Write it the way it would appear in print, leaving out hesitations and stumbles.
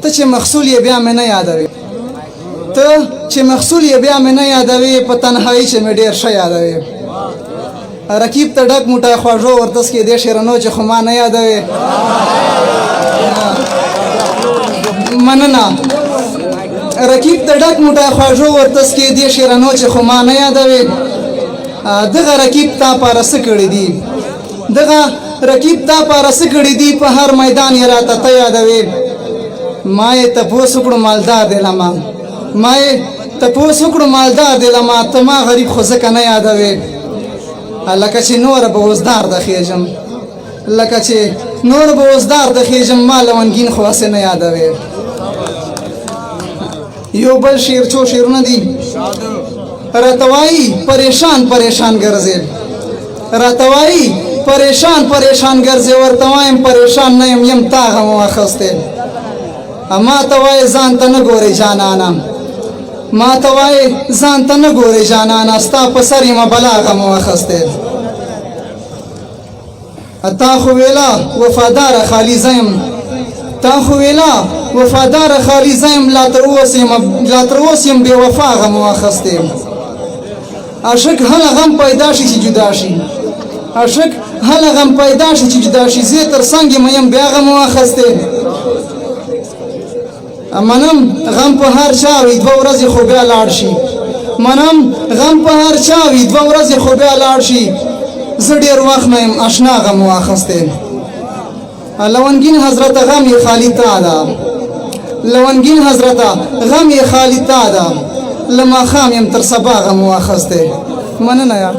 ته چې محصول یې بیا مې نه یادوي ته چې محصول یې بیا مې نه یادوي په تنهایي چې مې ډېر ښه یادوي رقیب ته ډک موټی خواږه ورتس کې دې شیرنو چې خو ما نه یادوي مننه رقیب ته ډک موټی خواږه ورتس کې دې شیرنو چې خو ما نه یادوي دغه رقیب تا پاره څه کړي دي دغه رقیب تا پاره څه کړي دي په هر میدان یې راته ته یادوي ما یې تپوس وکړو مالدار دی لما ما یې تپوس وکړو مالدار دی لما ته ما غریب خو ځکه نه یادوي لکه چې نوره به اوس دار د خېژم لکه چې نور به اوس دار د خېژم ما لونګین خو هسې نه یادوي یو بل شعر څو شعرونه دي راته وایي پریشان پریشان ګرځې راته وایي پریشان پریشان ګرځې ورته وایم پریشان نه یم یم تا غم واخیستی ما ته وایي ځان ته نه ګورې جانانه ما ته وایي ځان ته نه ګورې جانانه ستا په سر یمه بلا غم واخیستی تا خو ویله وفاداره خالي زه یم تا خو ویله وفاداره خالي زه یم لا تر اوس یم بې وفا غم واخیستی عاشق هله غم پیدا شي چې جدا شي عاشق هله غم پیدا شي چې جدا شي زه تر څنګ یم یم بیا غم واخیستی منم غم په هر چا وي دوه ورځې خو بیا لاړ شي منم غم په هر چا وي دوه ورځې خو بیا لاړ شي زه ډېر وخت نه یم اشنا غم واخیستی لونګین حضرته غم یې خالي تا ده لونګین حضرته غم یې خالي تا ده له ماښام یم تر سبا غم واخیستی مننه یار